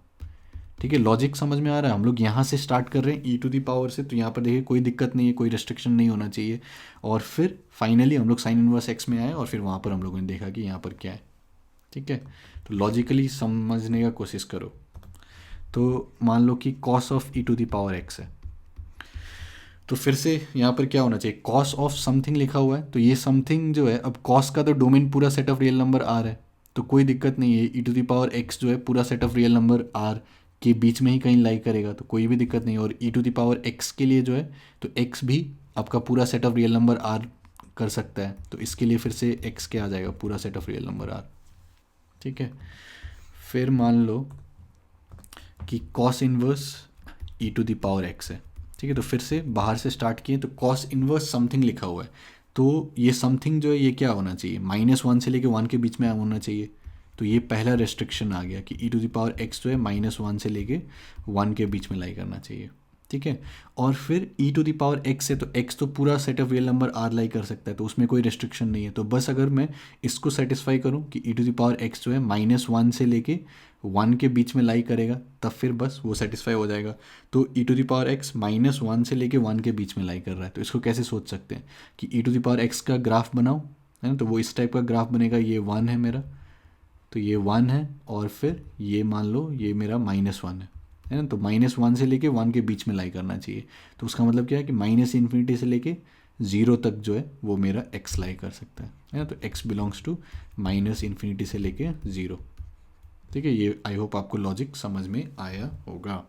A: ठीक है। लॉजिक समझ में आ रहा है। हम लोग यहाँ से स्टार्ट कर रहे हैं ई टू दी पावर से, तो यहाँ पर देखिए कोई दिक्कत नहीं है, कोई रेस्ट्रिक्शन नहीं होना चाहिए। और फिर फाइनली हम लोग साइन इनवर्स एक्स में आए और फिर वहाँ पर हम लोगों ने देखा कि यहाँ पर क्या है, ठीक है। तो लॉजिकली समझने का कोशिश करो। तो मान लो कि cos of e to the power x है, तो फिर से यहाँ पर क्या होना चाहिए, कॉस ऑफ समथिंग लिखा हुआ है तो ये समथिंग जो है, अब कॉस का तो डोमेन पूरा set of real number are है तो कोई दिक्कत नहीं है। E to the power x जो है पूरा set of real number R के बीच में ही कहीं लाई करेगा तो कोई भी दिक्कत नहीं है। और e to the power x के लिए जो है तो एक्स भी आपका पूरा set of real number R कर सकता है, तो इसके लिए फिर से एक्स क्या आ जाएगा, पूरा set of real number are, ठीक है। फिर मान लो कि cos inverse e to the power x है, ठीक है। तो फिर से बाहर से स्टार्ट किए तो कॉस इनवर्स समथिंग लिखा हुआ है तो ये समथिंग जो है ये क्या होना चाहिए, -1 से लेके 1 के बीच में होना चाहिए। तो ये पहला रेस्ट्रिक्शन आ गया कि e to the power x जो है -1 से लेके 1 के बीच में लाई करना चाहिए, ठीक है। और फिर e to the power x है तो एक्स तो पूरा set of real number R lie कर सकता है तो उसमें कोई रेस्ट्रिक्शन नहीं है। तो बस अगर मैं इसको सेटिस्फाई करूँ कि e to the power x जो है -1 से लेके 1 के बीच में लाई करेगा तब फिर बस वो सेटिस्फाई हो जाएगा। तो e to the power x -1 से लेके 1 के बीच में लाई कर रहा है तो इसको कैसे सोच सकते हैं कि e to the power x का ग्राफ बनाओ, है ना। तो वो इस टाइप का ग्राफ बनेगा, ये 1 है मेरा, तो ये 1 है और फिर ये मान लो ये मेरा -1 है ना। तो -1 से लेके 1 के बीच में लाई करना चाहिए। तो उसका मतलब क्या है कि -∞ से लेके 0 तक जो है वो मेरा x लाई कर सकता है ना। तो x बिलोंग्स टू -∞ से लेके 0, ठीक है। ये आई होप आपको लॉजिक समझ में आया होगा।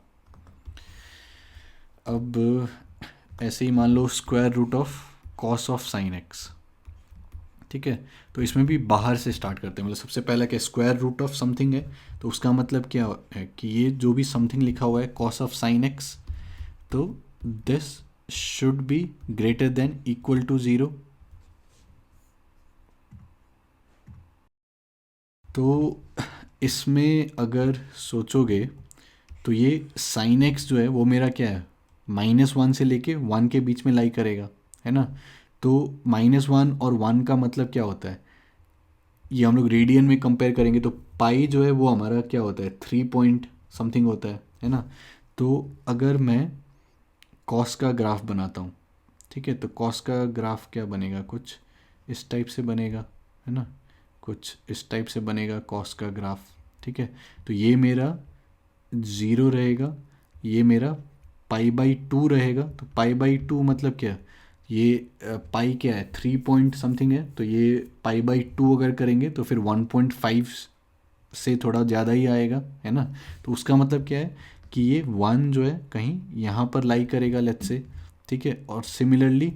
A: अब ऐसे ही मान लो square root of cos of sine x, ठीक है। तो इसमें भी बाहर से स्टार्ट करते हैं, मतलब सबसे पहला क्या, स्क्वायर रूट ऑफ समथिंग है तो उसका मतलब क्या है कि ये जो भी समथिंग लिखा हुआ है कॉस ऑफ साइन एक्स तो this should be greater than equal to 0। तो इसमें अगर सोचोगे तो ये साइन एक्स जो है वो मेरा क्या है, -1 से लेके 1 के बीच में लाई करेगा, है ना। तो -1 और 1 का मतलब क्या होता है, ये हम लोग रेडियन में कंपेयर करेंगे तो पाई जो है वो हमारा क्या होता है, 3 पॉइंट समथिंग होता है ना। तो अगर मैं कॉस का ग्राफ बनाता हूँ, ठीक है, तो कॉस का ग्राफ क्या बनेगा, कुछ इस टाइप से बनेगा, है ना, कुछ इस टाइप से बनेगा कॉस का ग्राफ, ठीक है। तो ये मेरा 0 रहेगा, ये मेरा π/2 रहेगा। तो π/2 मतलब क्या, ये पाई क्या है, 3 पॉइंट समथिंग है तो ये π/2 अगर करेंगे तो फिर 1.5 से थोड़ा ज़्यादा ही आएगा, है ना। तो उसका मतलब क्या है कि ये 1 जो है कहीं यहाँ पर लाई करेगा लेट्स से, ठीक है। और similarly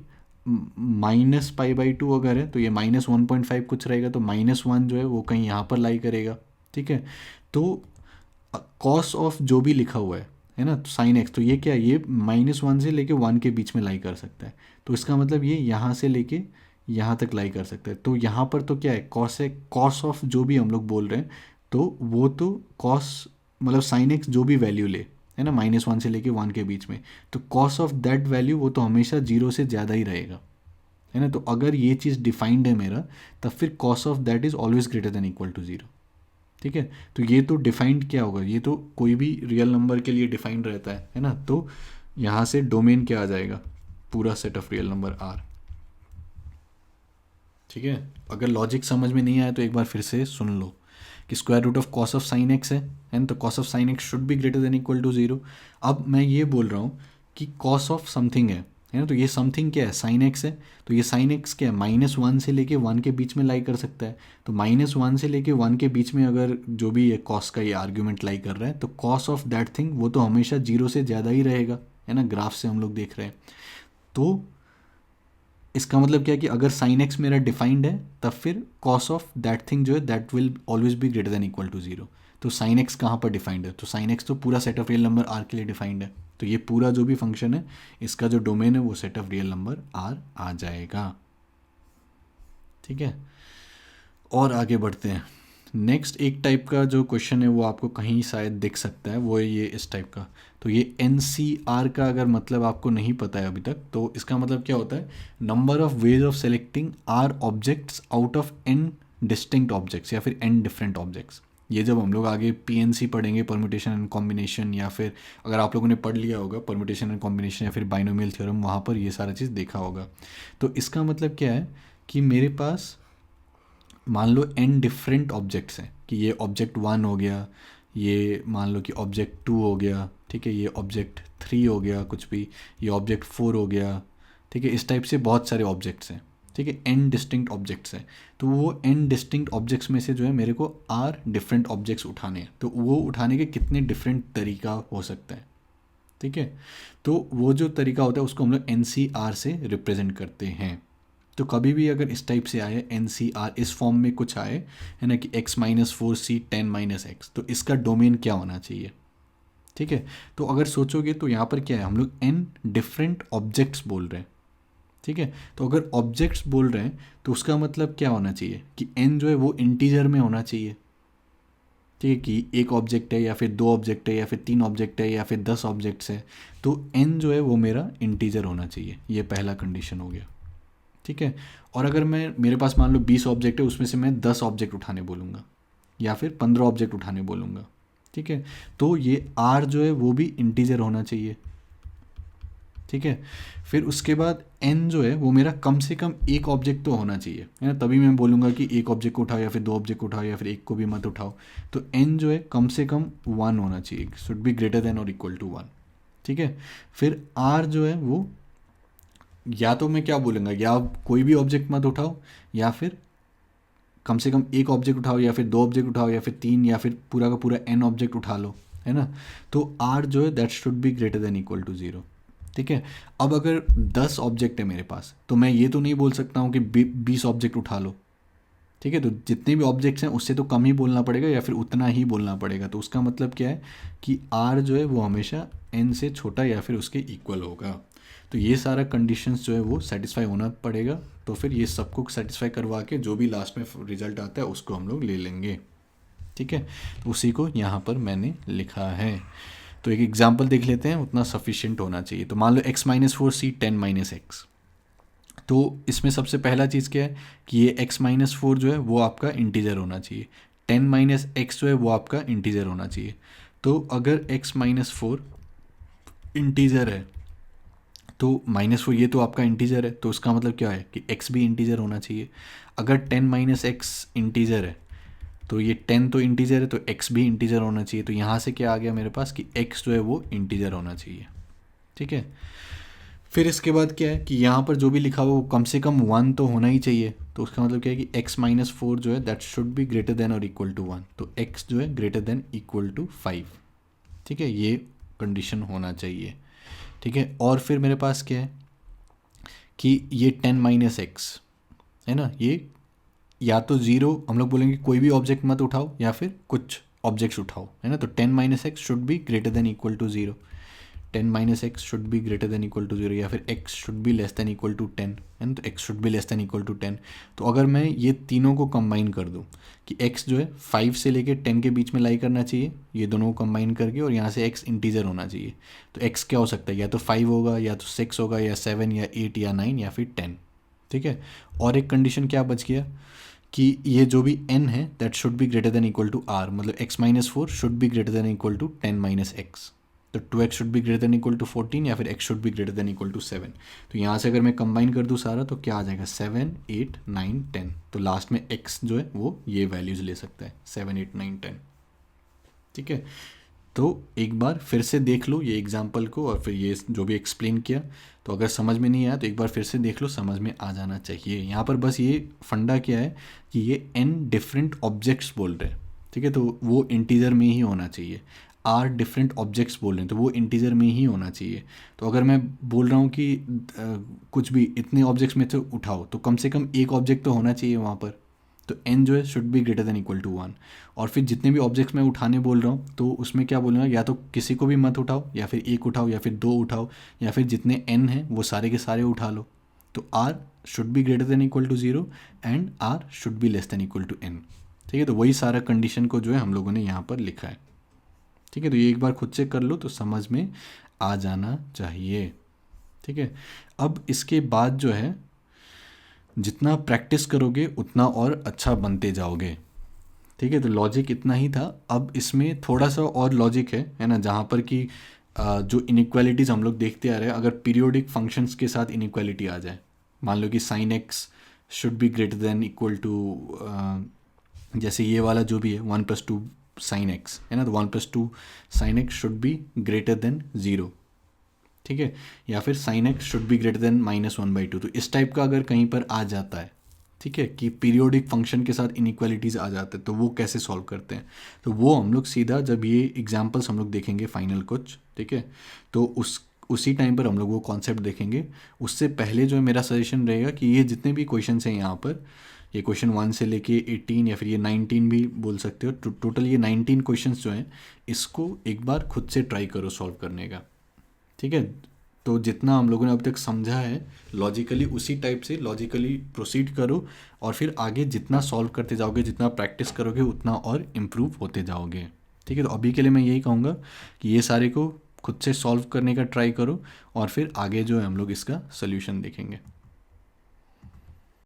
A: minus pi by two अगर है तो ये -1.5 कुछ रहेगा, तो -1 जो है वो कहीं यहाँ पर लाई करेगा। ठीक है, तो कॉस ऑफ जो भी लिखा हुआ है ना, साइन एक्स, तो ये क्या है, ये -1 से लेके 1 के बीच में लाई कर सकता है। तो इसका मतलब ये यहाँ से लेके यहाँ तक लाई कर सकता है। तो यहाँ पर तो क्या है, कॉस है, कॉस ऑफ जो भी हम लोग बोल रहे हैं, तो वो तो कॉस मतलब साइन एक्स जो भी वैल्यू ले, है ना, -1 से लेके 1 के बीच में, तो कॉस ऑफ दैट वैल्यू वो तो हमेशा 0 से ज़्यादा ही रहेगा, है ना। तो अगर ये चीज़ डिफाइंड है मेरा, तब फिर cos of that is always greater than equal to 0। ठीक है, तो ये तो डिफाइंड क्या होगा, ये तो कोई भी रियल नंबर के लिए डिफाइंड रहता है ना। तो यहाँ से डोमेन क्या आ जाएगा, पूरा set of real number are. ठीक है, अगर लॉजिक समझ में नहीं आया तो एक बार फिर से सुन लो कि square root of cos of sine x है ना, तो cos of sine x should be greater than equal to 0। अब मैं ये बोल रहा हूँ कि कॉस ऑफ समथिंग है ना, तो ये समथिंग क्या है, साइन एक्स है। तो ये साइन एक्स क्या है, -1 से लेके 1 के बीच में लाई कर सकता है। तो -1 से लेके 1 के बीच में अगर जो भी ये कॉस का ये आर्ग्यूमेंट लाई कर रहा है, तो कॉस ऑफ दैट थिंग वो तो हमेशा 0 से ज़्यादा ही रहेगा, है ना, ग्राफ से हम लोग देख रहे हैं। तो इसका मतलब क्या है कि अगर साइन एक्स मेरा डिफाइंड है, तब फिर कॉस ऑफ दैट थिंग जो है that will always be greater than equal to 0। तो साइन एक्स कहाँ पर डिफाइंड है, तो साइन एक्स तो पूरा set of real number R के लिए डिफाइंड है। तो ये पूरा जो भी फंक्शन है, इसका जो डोमेन है वो set of real number R आ जाएगा। ठीक है, और आगे बढ़ते हैं। नेक्स्ट एक टाइप का जो क्वेश्चन है वो आपको कहीं शायद दिख सकता है, वो है ये इस टाइप का। तो ये NCR का अगर मतलब आपको नहीं पता है अभी तक, तो इसका मतलब क्या होता है, number of ways of selecting r objects out of n distinct objects या फिर n डिफरेंट ऑब्जेक्ट्स। ये जब हम लोग आगे PNC पढ़ेंगे, परम्यूटेशन एंड कॉम्बिनेशन, या फिर अगर आप लोगों ने पढ़ लिया होगा परम्यूटेशन एंड कॉम्बिनेशन या फिर बाइनोमियल थ्योरम, वहाँ पर ये सारा चीज़ देखा होगा। तो इसका मतलब क्या है कि मेरे पास मान लो n डिफरेंट ऑब्जेक्ट्स हैं, कि ये ऑब्जेक्ट 1 हो गया, ये मान लो कि ऑब्जेक्ट 2 हो गया, ठीक है, ये ऑब्जेक्ट 3 हो गया कुछ भी, ये ऑब्जेक्ट 4 हो गया। ठीक है, इस टाइप से बहुत सारे ऑब्जेक्ट्स हैं। ठीक है, n डिस्टिंक्ट ऑब्जेक्ट्स हैं। तो वो n डिस्टिंक्ट ऑब्जेक्ट्स में से जो है मेरे को r डिफरेंट ऑब्जेक्ट्स उठाने हैं। तो वो उठाने के कितने डिफरेंट तरीका हो सकता है। ठीक है, तो वो जो तरीका होता है उसको हम लोग NCR से रिप्रेजेंट करते हैं। तो कभी भी अगर इस टाइप से आए NCR इस फॉर्म में कुछ आए, है ना, कि x-4c 10-x, तो इसका डोमेन क्या होना चाहिए। ठीक है, तो अगर सोचोगे तो यहाँ पर क्या है, हम लोग n डिफरेंट ऑब्जेक्ट्स बोल रहे हैं। ठीक है, तो अगर ऑब्जेक्ट्स बोल रहे हैं तो उसका मतलब क्या होना चाहिए कि n जो है वो इंटीजर में होना चाहिए। ठीक है, कि एक ऑब्जेक्ट है या फिर 2 ऑब्जेक्ट है या फिर 3 ऑब्जेक्ट है या फिर 10 ऑब्जेक्ट्स है, तो n जो है वो मेरा इंटीजर होना चाहिए। ये पहला कंडीशन हो गया। ठीक है, और अगर मैं मेरे पास मान लो 20 ऑब्जेक्ट है, उसमें से मैं 10 ऑब्जेक्ट उठाने बोलूँगा या फिर 15 ऑब्जेक्ट उठाने बोलूँगा। ठीक है, तो ये r जो है वो भी इंटीजर होना चाहिए। ठीक है, फिर उसके बाद n जो है वो मेरा कम से कम एक ऑब्जेक्ट तो होना चाहिए, है ना, तभी मैं बोलूँगा कि एक ऑब्जेक्ट को उठाओ या फिर 2 ऑब्जेक्ट को उठाओ या फिर एक को भी मत उठाओ। तो n जो है कम से कम 1 होना चाहिए, शुड बी ग्रेटर देन और इक्वल टू 1। ठीक है, फिर r जो है वो या तो मैं क्या बोलूँगा, या कोई भी ऑब्जेक्ट मत उठाओ, या फिर कम से कम एक ऑब्जेक्ट उठाओ, या फिर 2 ऑब्जेक्ट उठाओ, या फिर 3, या फिर पूरा का पूरा n ऑब्जेक्ट उठा लो, है ना। तो r जो है that should be greater than equal to 0। ठीक है, अब अगर 10 ऑब्जेक्ट है मेरे पास, तो मैं ये तो नहीं बोल सकता हूँ कि 20 ऑब्जेक्ट उठा लो। ठीक है, तो जितने भी ऑब्जेक्ट्स हैं उससे तो कम ही बोलना पड़ेगा या फिर उतना ही बोलना पड़ेगा। तो उसका मतलब क्या है कि r जो है वो हमेशा n से छोटा या फिर उसके इक्वल होगा। तो ये सारा कंडीशंस जो है वो सेटिस्फाई होना पड़ेगा। तो फिर ये सबको सेटिस्फाई करवा के जो भी लास्ट में रिजल्ट आता है उसको हम लोग ले लेंगे। ठीक है, तो उसी को यहाँ पर मैंने लिखा है। तो एक एग्जांपल देख लेते हैं, उतना सफिशिएंट होना चाहिए। तो मान लो x-4c 10-x, तो इसमें सबसे पहला चीज़ क्या है कि ये x-4 जो है वो आपका इंटीजर होना चाहिए, 10-x जो है वो आपका इंटीजर होना चाहिए। तो अगर x-4 इंटीजर है तो -4 ये तो आपका इंटीजर है, तो उसका मतलब क्या है कि x भी इंटीजर होना चाहिए। अगर 10-x इंटीजर है तो ये 10 तो इंटीजर है, तो x भी इंटीजर होना चाहिए। तो यहाँ से क्या आ गया मेरे पास कि x जो है वो इंटीजर होना चाहिए। ठीक है, फिर इसके बाद क्या है कि यहाँ पर जो भी लिखा हुआ वो कम से कम 1 तो होना ही चाहिए। तो उसका मतलब क्या है कि x-4 जो है that should be greater then और इक्वल टू 1। तो x जो है ग्रेटर देन इक्वल टू 5। ठीक है, ये कंडीशन होना चाहिए। ठीक है, और फिर मेरे पास क्या है कि ये 10 माइनस एक्स है ना, ये या तो ज़ीरो हम लोग बोलेंगे कोई भी ऑब्जेक्ट मत उठाओ या फिर कुछ ऑब्जेक्ट्स उठाओ, है ना। तो 10 minus x should be greater than equal to zero, 10 minus x should be greater than equal to zero, या फिर x should be less than equal to 10, है ना। तो x should be less than equal to 10। तो अगर मैं ये तीनों को कंबाइन कर दूँ कि एक्स जो है 5 से लेके 10 के बीच में लाई करना चाहिए, ये दोनों को कंबाइन करके, और यहाँ से एक्स इंटीजर होना चाहिए। तो एक्स क्या हो सकता है, या तो 5 होगा, या तो 6 होगा, या 7, या 8, या 9, या फिर 10, ठीक है। और एक कंडीशन क्या बच गया कि ये जो भी n है that should be greater than equal to r, मतलब x minus 4 should be greater than equal to 10 minus x. तो 2x should be greater than equal to 14, या फिर x should be greater than equal to 7। तो यहाँ से अगर मैं combine कर दूँ सारा तो क्या आ जाएगा, 7, 8, 9, 10। तो लास्ट में x जो है वो ये वैल्यूज़ ले सकता है, 7, 8, 9, 10, ठीक है। तो एक बार फिर से देख लो ये एग्जाम्पल को, और फिर ये जो भी एक्सप्लेन किया, तो अगर समझ में नहीं आया तो एक बार फिर से देख लो, समझ में आ जाना चाहिए। यहाँ पर बस ये फंडा क्या है कि ये n डिफरेंट ऑब्जेक्ट्स बोल रहे हैं, ठीक है, तो वो इंटीजर में ही होना चाहिए। r डिफरेंट ऑब्जेक्ट्स बोल रहे हैं तो वो इंटीजर में ही होना चाहिए। तो अगर मैं बोल रहा हूँ कि कुछ भी इतने ऑब्जेक्ट्स में से उठाओ, तो कम से कम एक ऑब्जेक्ट तो होना चाहिए वहाँ पर। तो n जो है should be greater than equal to 1। और फिर जितने भी ऑब्जेक्ट्स मैं उठाने बोल रहा हूँ तो उसमें क्या बोलूँगा, या तो किसी को भी मत उठाओ, या फिर एक उठाओ, या फिर दो उठाओ, या फिर जितने n हैं वो सारे के सारे उठा लो। तो r should be greater than equal to 0 and r should be less than equal to n, ठीक है। तो वही सारा कंडीशन को जो है हम लोगों ने यहाँ पर लिखा है, ठीक है। तो ये एक बार खुद से कर लो तो समझ में आ जाना चाहिए, ठीक है। अब इसके बाद जो है जितना प्रैक्टिस करोगे उतना और अच्छा बनते जाओगे, ठीक है। तो लॉजिक इतना ही था। अब इसमें थोड़ा सा और लॉजिक है ना, जहाँ पर कि जो इनइक्वालिटीज़ हम लोग देखते आ रहे हैं, अगर पीरियोडिक फंक्शंस के साथ इनइक्वालिटी आ जाए, मान लो कि sine x should be greater than equal to, जैसे ये वाला जो भी है 1 + 2 साइन एक्स है ना, तो 1 + 2 sign x should be greater then 0, ठीक है। या फिर sign x should be greater then -1/2। तो इस टाइप का अगर कहीं पर आ जाता है, ठीक है, कि पीरियोडिक फंक्शन के साथ इनइक्वालिटीज़ आ जाते हैं, तो वो कैसे सॉल्व करते हैं, तो वो हम लोग सीधा जब ये एग्जांपल्स हम लोग देखेंगे फाइनल कुछ, ठीक है, तो उसी टाइम पर हम लोग वो कॉन्सेप्ट देखेंगे। उससे पहले जो है मेरा सजेशन रहेगा कि ये जितने भी क्वेश्चन हैं यहाँ पर, ये क्वेश्चन 1 से लेके 18 या फिर ये 19 भी बोल सकते हो, टोटल ये 19 क्वेश्चंस जो हैं इसको एक बार खुद से ट्राई करो सॉल्व करने का, ठीक है। तो जितना हम लोगों ने अब तक समझा है लॉजिकली, उसी टाइप से लॉजिकली प्रोसीड करो, और फिर आगे जितना सॉल्व करते जाओगे, जितना प्रैक्टिस करोगे, उतना और इम्प्रूव होते जाओगे, ठीक है। तो अभी के लिए मैं यही कहूँगा कि ये सारे को खुद से सॉल्व करने का ट्राई करो, और फिर आगे जो है हम लोग इसका सोल्यूशन देखेंगे।